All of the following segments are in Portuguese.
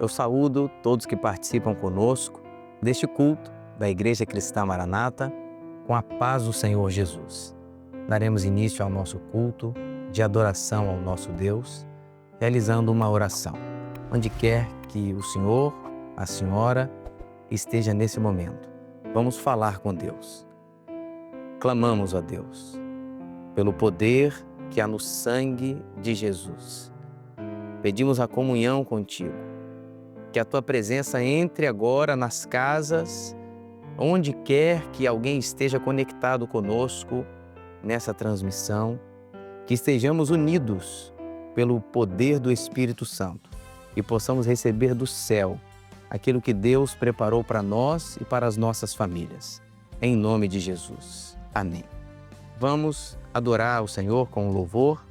Eu saúdo todos que participam conosco deste culto da Igreja Cristã Maranata com a paz do Senhor Jesus. Daremos início ao nosso culto de adoração ao nosso Deus, realizando uma oração. Onde quer que o Senhor, a Senhora, esteja nesse momento, vamos falar com Deus. Clamamos a Deus pelo poder que há no sangue de Jesus. Pedimos a comunhão contigo. Que a tua presença entre agora nas casas, onde quer que alguém esteja conectado conosco nessa transmissão, que estejamos unidos pelo poder do Espírito Santo e possamos receber do céu aquilo que Deus preparou para nós e para as nossas famílias. Em nome de Jesus. Amém. Vamos adorar o Senhor com louvor.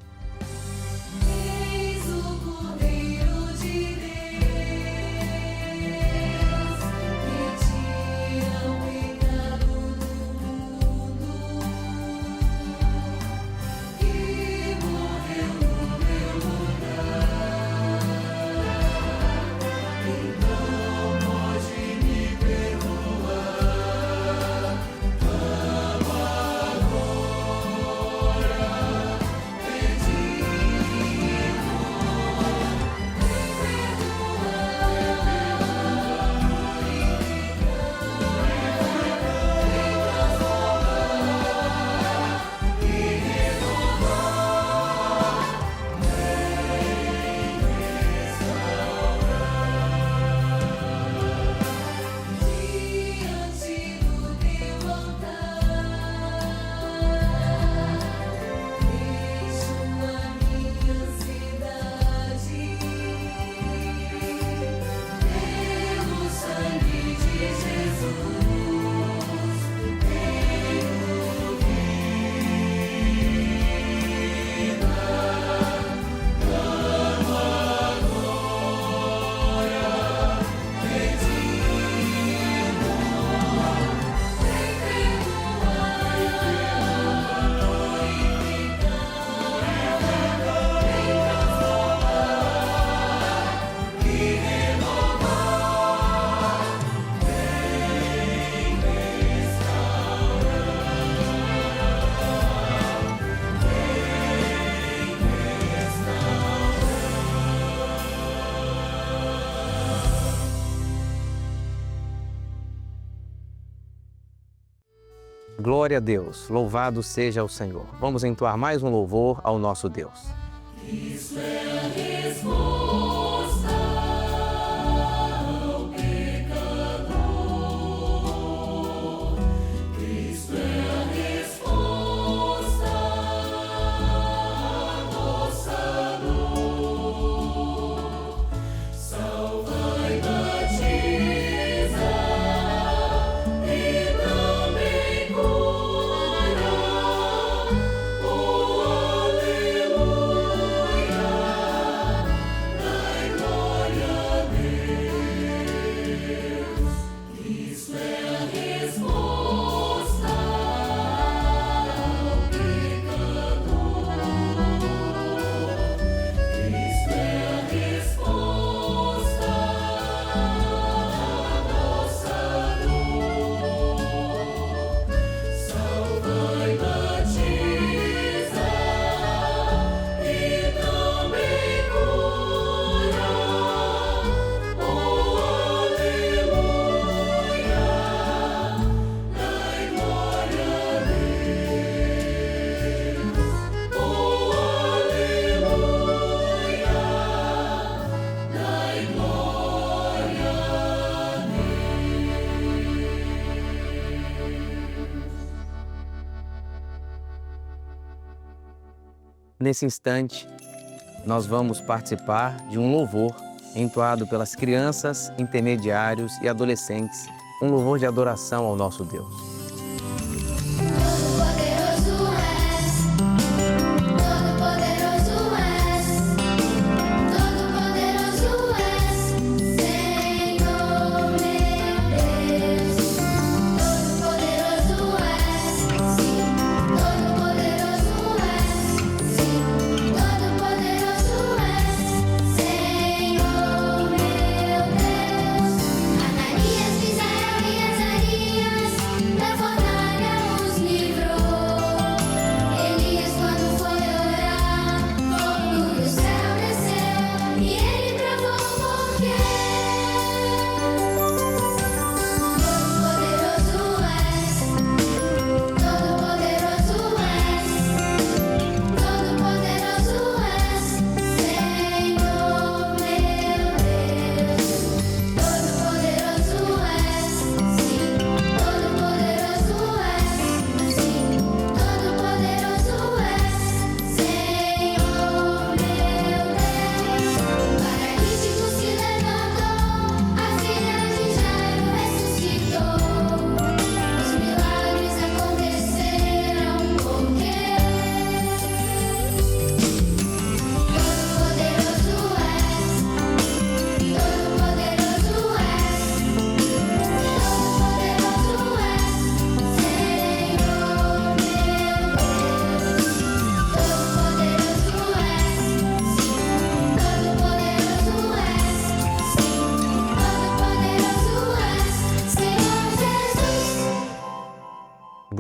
Glória a Deus, louvado seja o Senhor. Vamos entoar mais um louvor ao nosso Deus. Cristo é a resposta ao pecador. Cristo é a resposta à nossa dor. Salva e batiza e também cura. Oh, aleluia, dai glória a Deus. Cristo é a resposta ao pecador. Cristo é a resposta à nossa dor. Salva e batiza e também cura. Oh, aleluia, dai glória a Deus. Oh, aleluia, dai glória a Nesse instante, nós vamos participar de um louvor entoado pelas crianças, intermediários e adolescentes, um louvor de adoração ao nosso Deus. Todo-Poderoso és, Todo-Poderoso és, Todo-Poderoso és, Senhor meu Deus. Todo-Poderoso és, sim, Todo-Poderoso és, sim, Todo-Poderoso és, Senhor meu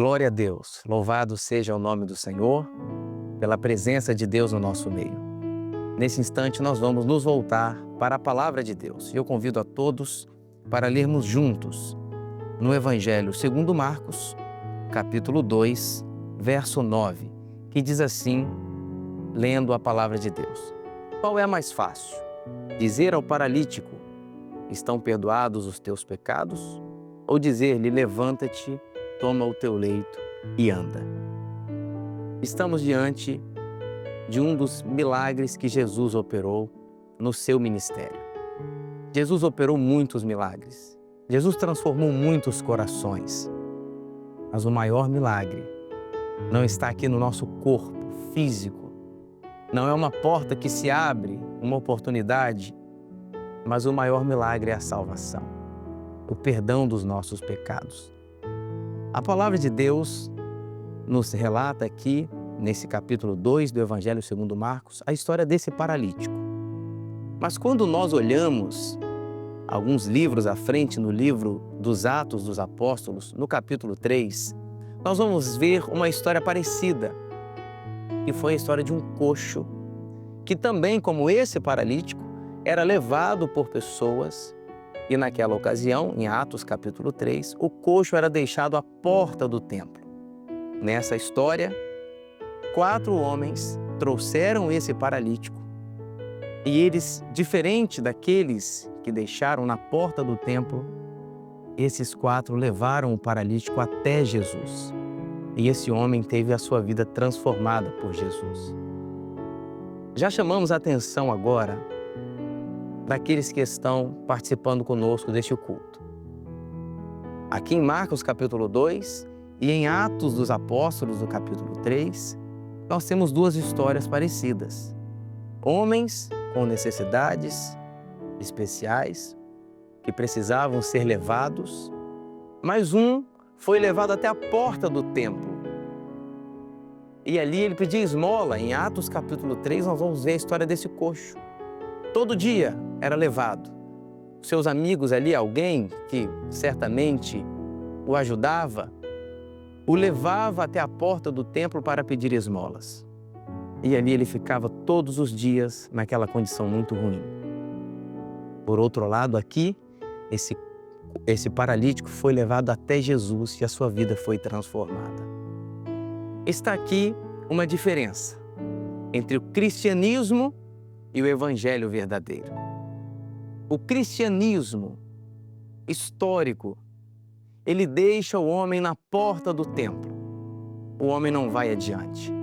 Glória a Deus, louvado seja o nome do Senhor, pela presença de Deus no nosso meio. Nesse instante nós vamos nos voltar para a palavra de Deus. Eu convido a todos para lermos juntos no Evangelho segundo Marcos, capítulo 2, verso 9, que diz assim, lendo a palavra de Deus. Qual é a mais fácil? Dizer ao paralítico, estão perdoados os teus pecados? Ou dizer-lhe, levanta-te, toma o teu leito e anda? Estamos diante de um dos milagres que Jesus operou no seu ministério. Jesus operou muitos milagres. Jesus transformou muitos corações. Mas o maior milagre não está aqui no nosso corpo físico. Não é uma porta que se abre, uma oportunidade, mas o maior milagre é a salvação, o perdão dos nossos pecados. A palavra de Deus nos relata aqui, nesse capítulo 2 do Evangelho segundo Marcos, a história desse paralítico. Mas quando nós olhamos alguns livros à frente, no livro dos Atos dos Apóstolos, no capítulo 3, nós vamos ver uma história parecida, que foi a história de um coxo, que também, como esse paralítico, era levado por pessoas. E naquela ocasião, em Atos capítulo 3, o coxo era deixado à porta do templo. Nessa história, 4 homens trouxeram esse paralítico e eles, diferente daqueles que deixaram na porta do templo, esses 4 levaram o paralítico até Jesus. E esse homem teve a sua vida transformada por Jesus. Já chamamos a atenção agora daqueles que estão participando conosco deste culto. Aqui em Marcos capítulo 2 e em Atos dos Apóstolos, no capítulo 3, nós temos 2 histórias parecidas. Homens com necessidades especiais que precisavam ser levados, mas um foi levado até a porta do templo. E ali ele pedia esmola. Em Atos capítulo 3 nós vamos ver a história desse coxo. Todo dia era levado. Seus amigos ali, alguém que certamente o ajudava, o levava até a porta do templo para pedir esmolas. E ali ele ficava todos os dias naquela condição muito ruim. Por outro lado, aqui, esse paralítico foi levado até Jesus e a sua vida foi transformada. Está aqui uma diferença entre o cristianismo e o evangelho verdadeiro. O cristianismo histórico, ele deixa o homem na porta do templo. O homem não vai adiante.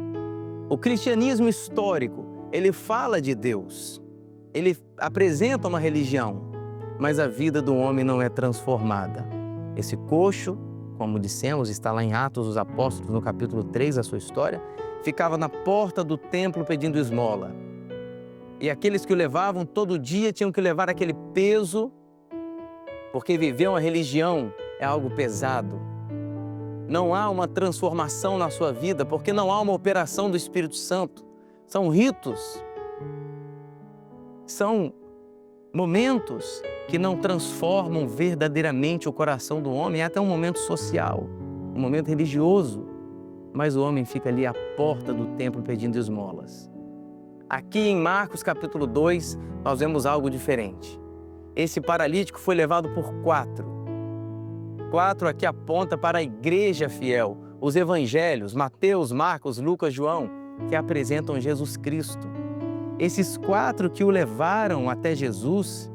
O cristianismo histórico, ele fala de Deus, ele apresenta uma religião, mas a vida do homem não é transformada. Esse coxo, como dissemos, está lá em Atos dos Apóstolos, no capítulo 3, a sua história, ficava na porta do templo pedindo esmola. E aqueles que o levavam todo dia tinham que levar aquele peso, porque viver uma religião é algo pesado. Não há uma transformação na sua vida, porque não há uma operação do Espírito Santo. São ritos, são momentos que não transformam verdadeiramente o coração do homem. É até um momento social, um momento religioso, mas o homem fica ali à porta do templo pedindo esmolas. Aqui em Marcos capítulo 2, nós vemos algo diferente. Esse paralítico foi levado por 4. 4 aqui aponta para a igreja fiel, os evangelhos, Mateus, Marcos, Lucas, João, que apresentam Jesus Cristo. Esses 4 que o levaram até Jesus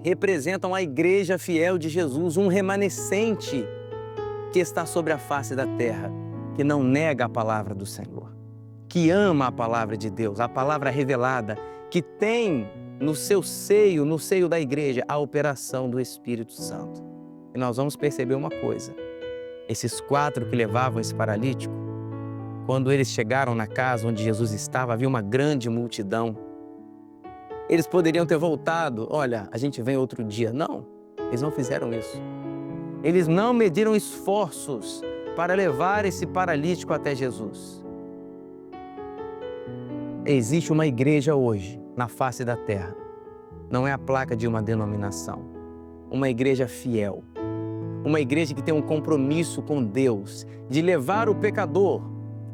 representam a igreja fiel de Jesus, um remanescente que está sobre a face da terra, que não nega a palavra do Senhor, que ama a palavra de Deus, a palavra revelada, que tem no seu seio, no seio da igreja, a operação do Espírito Santo. E nós vamos perceber uma coisa. Esses 4 que levavam esse paralítico, quando eles chegaram na casa onde Jesus estava, havia uma grande multidão. Eles poderiam ter voltado, olha, a gente vem outro dia. Não, eles não fizeram isso. Eles não mediram esforços para levar esse paralítico até Jesus. Existe uma igreja hoje, na face da terra. Não é a placa de uma denominação. Uma igreja fiel. Uma igreja que tem um compromisso com Deus, de levar o pecador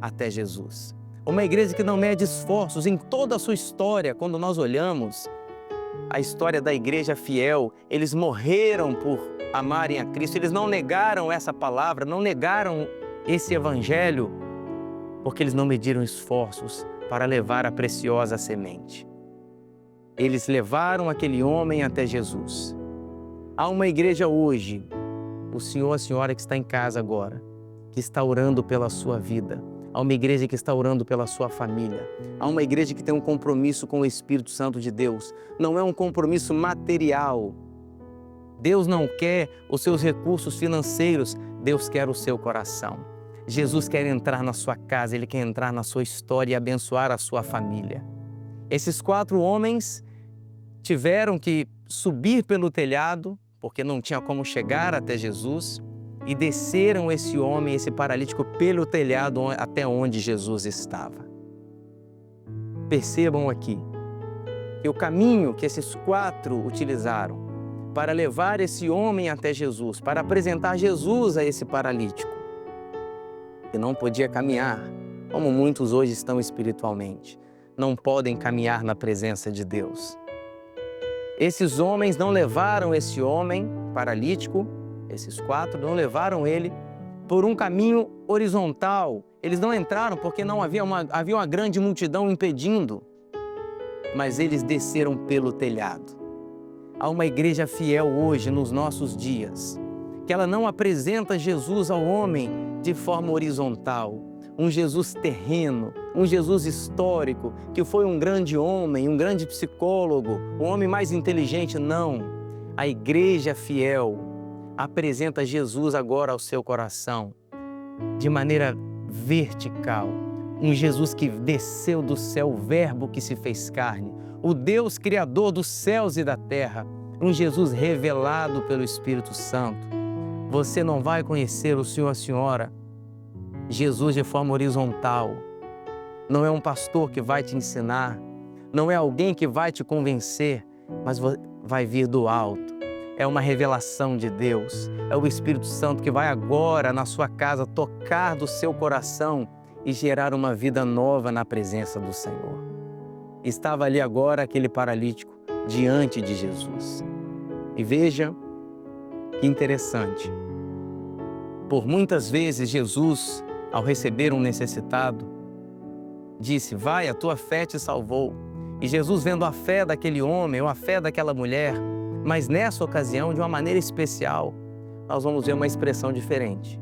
até Jesus. Uma igreja que não mede esforços em toda a sua história. Quando nós olhamos a história da igreja fiel, eles morreram por amarem a Cristo, eles não negaram essa palavra, não negaram esse evangelho, porque eles não mediram esforços para levar a preciosa semente. Eles levaram aquele homem até Jesus. Há uma igreja hoje, o senhor, a senhora que está em casa agora, que está orando pela sua vida. Há uma igreja que está orando pela sua família. Há uma igreja que tem um compromisso com o Espírito Santo de Deus. Não é um compromisso material. Deus não quer os seus recursos financeiros, Deus quer o seu coração. Jesus quer entrar na sua casa, Ele quer entrar na sua história e abençoar a sua família. Esses 4 homens tiveram que subir pelo telhado, porque não tinha como chegar até Jesus, e desceram esse homem, esse paralítico, pelo telhado até onde Jesus estava. Percebam aqui que o caminho que esses 4 utilizaram para levar esse homem até Jesus, para apresentar Jesus a esse paralítico, que não podia caminhar, como muitos hoje estão espiritualmente, não podem caminhar na presença de Deus. Esses homens não levaram esse homem paralítico, esses 4 não levaram ele por um caminho horizontal. Eles não entraram porque não havia uma grande multidão impedindo, mas eles desceram pelo telhado. Há uma igreja fiel hoje, nos nossos dias, que ela não apresenta Jesus ao homem de forma horizontal, um Jesus terreno, um Jesus histórico, que foi um grande homem, um grande psicólogo, o homem mais inteligente. Não. A igreja fiel apresenta Jesus agora ao seu coração, de maneira vertical. Um Jesus que desceu do céu, o Verbo que se fez carne, o Deus Criador dos céus e da terra, um Jesus revelado pelo Espírito Santo. Você não vai conhecer o senhor, a senhora, Jesus de forma horizontal. Não é um pastor que vai te ensinar, não é alguém que vai te convencer, mas vai vir do alto. É uma revelação de Deus, é o Espírito Santo que vai agora na sua casa tocar do seu coração e gerar uma vida nova na presença do Senhor. Estava ali agora aquele paralítico diante de Jesus. E veja que interessante. Por muitas vezes Jesus, ao receber um necessitado, disse: vai, a tua fé te salvou. E Jesus, vendo a fé daquele homem ou a fé daquela mulher, mas nessa ocasião, de uma maneira especial, nós vamos ver uma expressão diferente.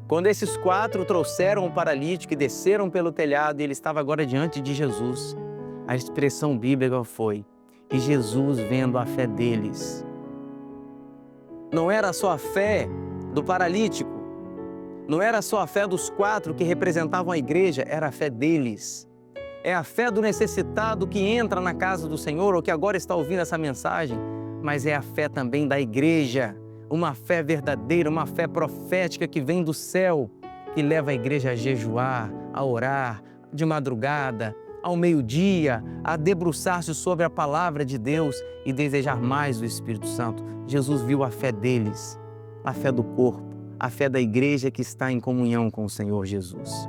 Quando esses 4 trouxeram o paralítico e desceram pelo telhado e ele estava agora diante de Jesus, a expressão bíblica foi: e Jesus, vendo a fé deles. Não era só a fé do paralítico, não era só a fé dos 4 que representavam a igreja, era a fé deles. É a fé do necessitado que entra na casa do Senhor ou que agora está ouvindo essa mensagem, mas é a fé também da igreja, uma fé verdadeira, uma fé profética que vem do céu, que leva a igreja a jejuar, a orar de madrugada, ao meio-dia, a debruçar-se sobre a palavra de Deus e desejar mais do Espírito Santo. Jesus viu a fé deles, a fé do corpo, a fé da igreja que está em comunhão com o Senhor Jesus.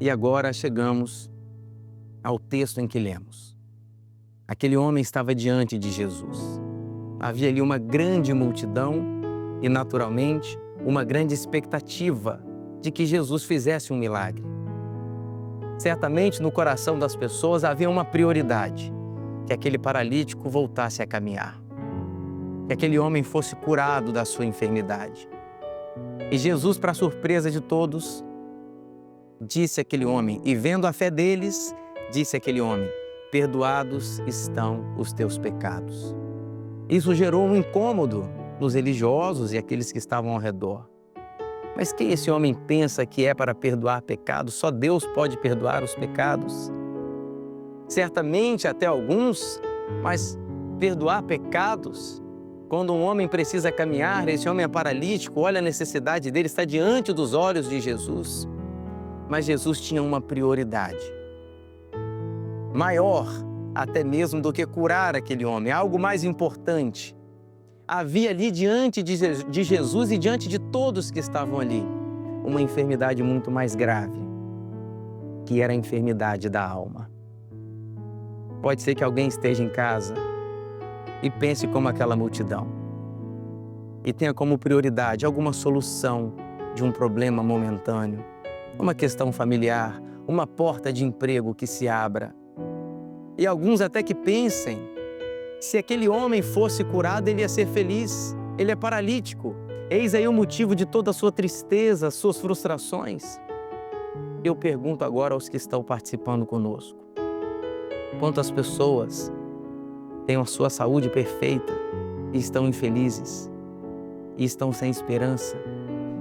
E agora chegamos ao texto em que lemos. Aquele homem estava diante de Jesus. Havia ali uma grande multidão e, naturalmente, uma grande expectativa de que Jesus fizesse um milagre. Certamente, no coração das pessoas havia uma prioridade: que aquele paralítico voltasse a caminhar, que aquele homem fosse curado da sua enfermidade. E Jesus, para surpresa de todos, disse àquele homem, e vendo a fé deles, disse àquele homem: perdoados estão os teus pecados. Isso gerou um incômodo nos religiosos e aqueles que estavam ao redor. Mas quem esse homem pensa que é para perdoar pecados? Só Deus pode perdoar os pecados. Certamente até alguns, mas perdoar pecados? Quando um homem precisa caminhar, esse homem é paralítico, olha a necessidade dele, está diante dos olhos de Jesus. Mas Jesus tinha uma prioridade maior até mesmo do que curar aquele homem, algo mais importante. havia ali diante de Jesus e diante de todos que estavam ali uma enfermidade muito mais grave, que era a enfermidade da alma. Pode ser que alguém esteja em casa e pense como aquela multidão e tenha como prioridade alguma solução de um problema momentâneo, uma questão familiar, uma porta de emprego que se abra. E alguns até que pensem, se aquele homem fosse curado, ele ia ser feliz. Ele é paralítico. Eis aí o motivo de toda a sua tristeza, suas frustrações. Eu pergunto agora aos que estão participando conosco: quantas pessoas têm a sua saúde perfeita e estão infelizes e estão sem esperança?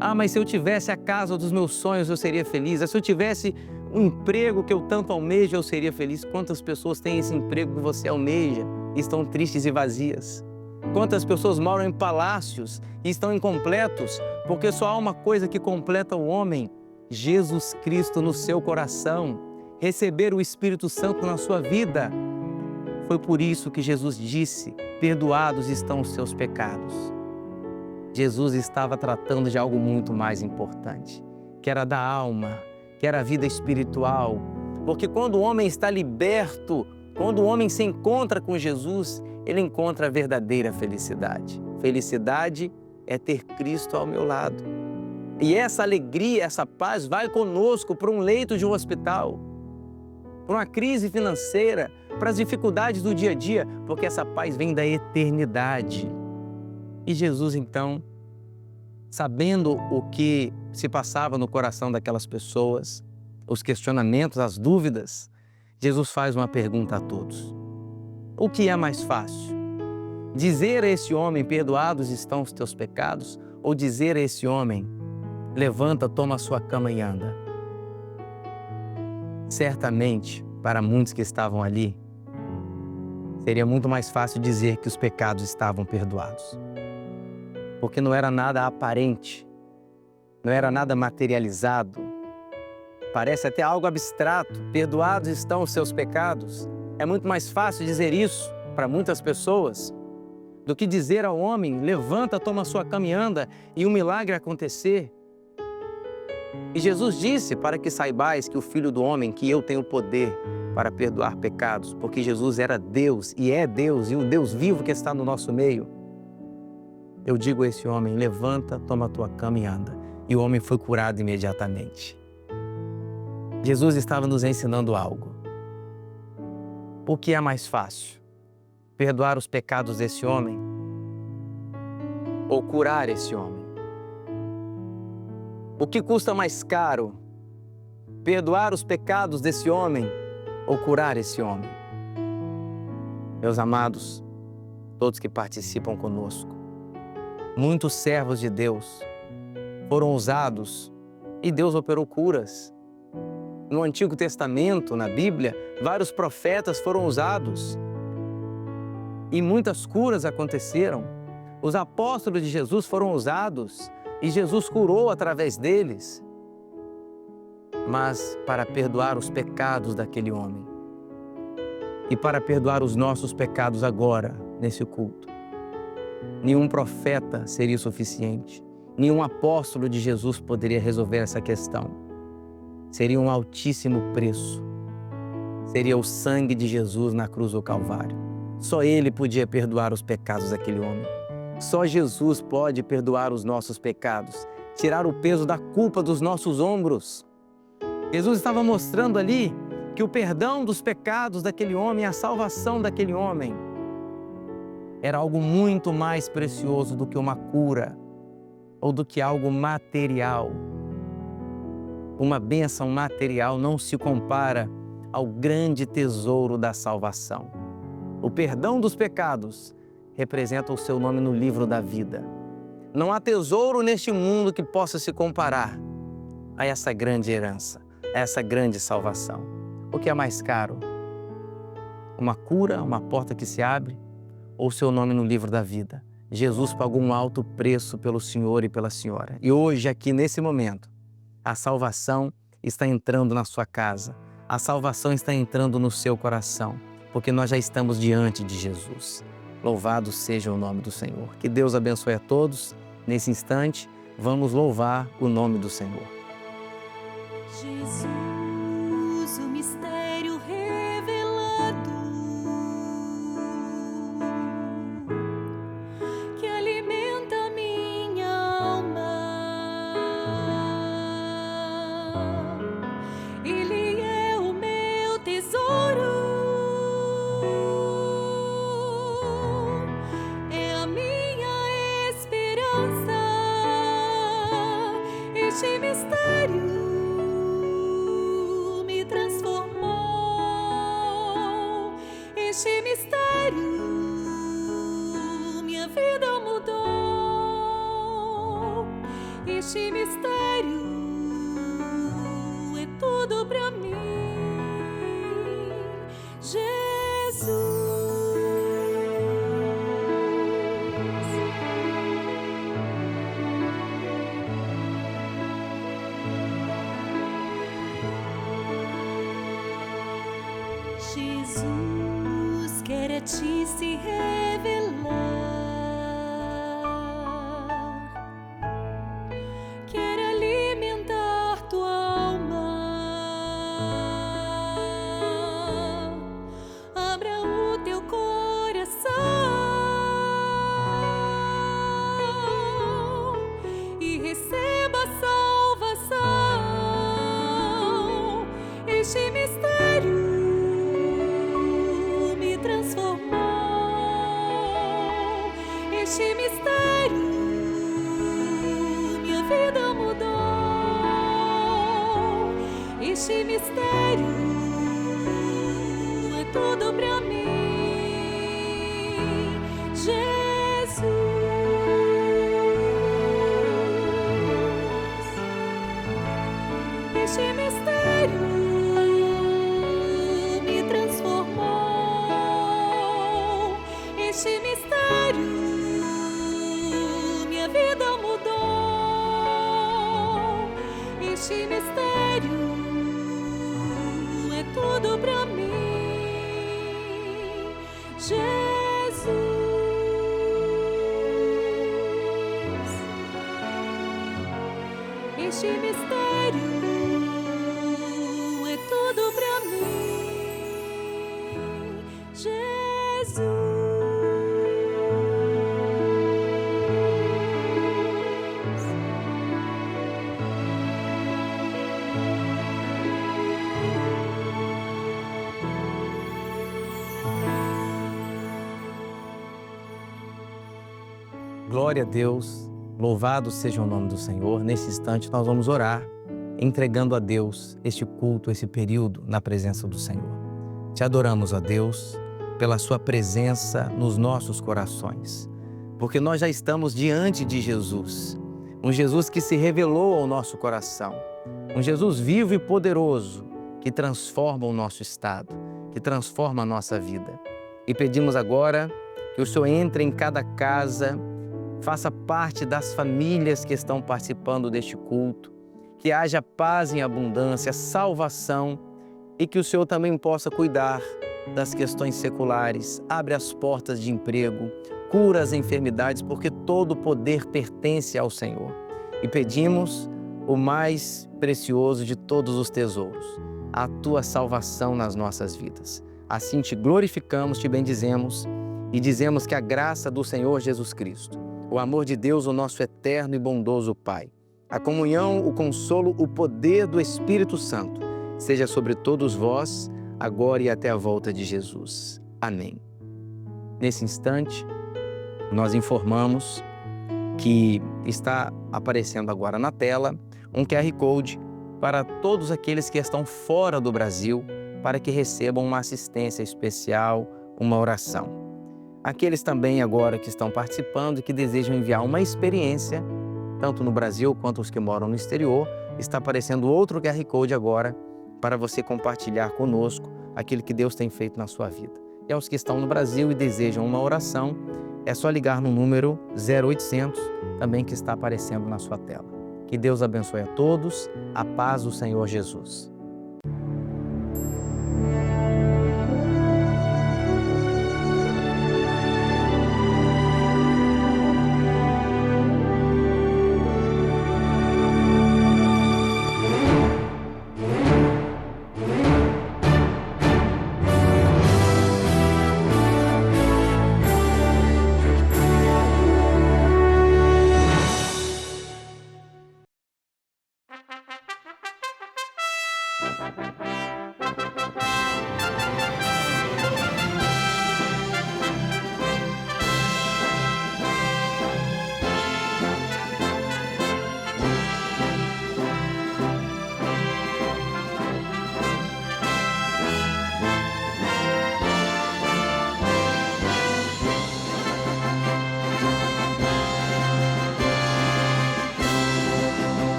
Ah, mas se eu tivesse a casa dos meus sonhos, eu seria feliz. Se eu tivesse um emprego que eu tanto almejo, eu seria feliz. Quantas pessoas têm esse emprego que você almeja e estão tristes e vazias? Quantas pessoas moram em palácios e estão incompletos, porque só há uma coisa que completa o homem: Jesus Cristo no seu coração, receber o Espírito Santo na sua vida. Foi por isso que Jesus disse: perdoados estão os seus pecados. Jesus estava tratando de algo muito mais importante, que era da alma, que era a vida espiritual. Porque quando o homem está liberto, quando o homem se encontra com Jesus, ele encontra a verdadeira felicidade. Felicidade é ter Cristo ao meu lado. E essa alegria, essa paz vai conosco para um leito de um hospital, para uma crise financeira, para as dificuldades do dia a dia, porque essa paz vem da eternidade. E Jesus, então, sabendo o que se passava no coração daquelas pessoas, os questionamentos, as dúvidas, Jesus faz uma pergunta a todos: o que é mais fácil? Dizer a esse homem: perdoados estão os teus pecados? Ou dizer a esse homem: levanta, toma a sua cama e anda? Certamente, para muitos que estavam ali, seria muito mais fácil dizer que os pecados estavam perdoados. Porque não era nada aparente, não era nada materializado. Parece até algo abstrato. Perdoados estão os seus pecados. É muito mais fácil dizer isso para muitas pessoas do que dizer ao homem: levanta, toma a sua cama e anda, e um milagre acontecer. E Jesus disse: para que saibais que o Filho do Homem, que eu tenho poder para perdoar pecados, porque Jesus era Deus e é Deus, e o Deus vivo que está no nosso meio. Eu digo a esse homem: levanta, toma a tua cama e anda. E o homem foi curado imediatamente. Jesus estava nos ensinando algo. O que é mais fácil? Perdoar os pecados desse homem ou curar esse homem? O que custa mais caro? Perdoar os pecados desse homem ou curar esse homem? Meus amados, todos que participam conosco, muitos servos de Deus foram usados e Deus operou curas. No Antigo Testamento, na Bíblia, vários profetas foram usados e muitas curas aconteceram. Os apóstolos de Jesus foram usados e Jesus curou através deles. Mas para perdoar os pecados daquele homem e para perdoar os nossos pecados agora, nesse culto, nenhum profeta seria suficiente, nenhum apóstolo de Jesus poderia resolver essa questão. Seria um altíssimo preço, seria o sangue de Jesus na cruz do Calvário. Só Ele podia perdoar os pecados daquele homem. Só Jesus pode perdoar os nossos pecados, tirar o peso da culpa dos nossos ombros. Jesus estava mostrando ali que o perdão dos pecados daquele homem, a salvação daquele homem, era algo muito mais precioso do que uma cura ou do que algo material. Uma bênção material não se compara ao grande tesouro da salvação. O perdão dos pecados representa o seu nome no livro da vida. Não há tesouro neste mundo que possa se comparar a essa grande herança, a essa grande salvação. O que é mais caro? Uma cura, uma porta que se abre, ou o seu nome no livro da vida? Jesus pagou um alto preço pelo Senhor e pela Senhora. E hoje, aqui nesse momento, a salvação está entrando na sua casa. A salvação está entrando no seu coração, porque nós já estamos diante de Jesus. Louvado seja o nome do Senhor. Que Deus abençoe a todos. Nesse instante, vamos louvar o nome do Senhor. Jesus, o mistério revelado, que alimenta minha alma. Ele é o meu tesouro, é a minha esperança. Este mistério me transformou. Este mistério, minha vida mudou. Este mistério é tudo pra mim. Jesus. Jesus quer a ti se revelar, quer alimentar tua alma. Abra o teu coração e receba a salvação. Este mistério transformou. Este mistério, minha vida mudou. Este mistério é tudo pra mim. Jesus. Este mistério me transformou. Este mistério, minha vida mudou. Este mistério é tudo pra mim. Jesus. Este mistério é tudo pra mim. Jesus. Glória a Deus, louvado seja o nome do Senhor. Nesse instante nós vamos orar, entregando a Deus este culto, esse período na presença do Senhor. Te adoramos, ó Deus, pela sua presença nos nossos corações, porque nós já estamos diante de Jesus, um Jesus que se revelou ao nosso coração, um Jesus vivo e poderoso que transforma o nosso estado, que transforma a nossa vida. E pedimos agora que o Senhor entre em cada casa, faça parte das famílias que estão participando deste culto, que haja paz em abundância, salvação e que o Senhor também possa cuidar das questões seculares, abre as portas de emprego, cura as enfermidades, porque todo o poder pertence ao Senhor. E pedimos o mais precioso de todos os tesouros, a tua salvação nas nossas vidas. Assim te glorificamos, te bendizemos e dizemos que a graça do Senhor Jesus Cristo, o amor de Deus, o nosso eterno e bondoso Pai, a comunhão, o consolo, o poder do Espírito Santo, seja sobre todos vós, agora e até a volta de Jesus. Amém. Nesse instante, nós informamos que está aparecendo agora na tela um QR Code para todos aqueles que estão fora do Brasil, para que recebam uma assistência especial, uma oração. Aqueles também agora que estão participando e que desejam enviar uma experiência, tanto no Brasil quanto os que moram no exterior, está aparecendo outro QR Code agora para você compartilhar conosco aquilo que Deus tem feito na sua vida. E aos que estão no Brasil e desejam uma oração, é só ligar no número 0800, também que está aparecendo na sua tela. Que Deus abençoe a todos, a paz do Senhor Jesus. és.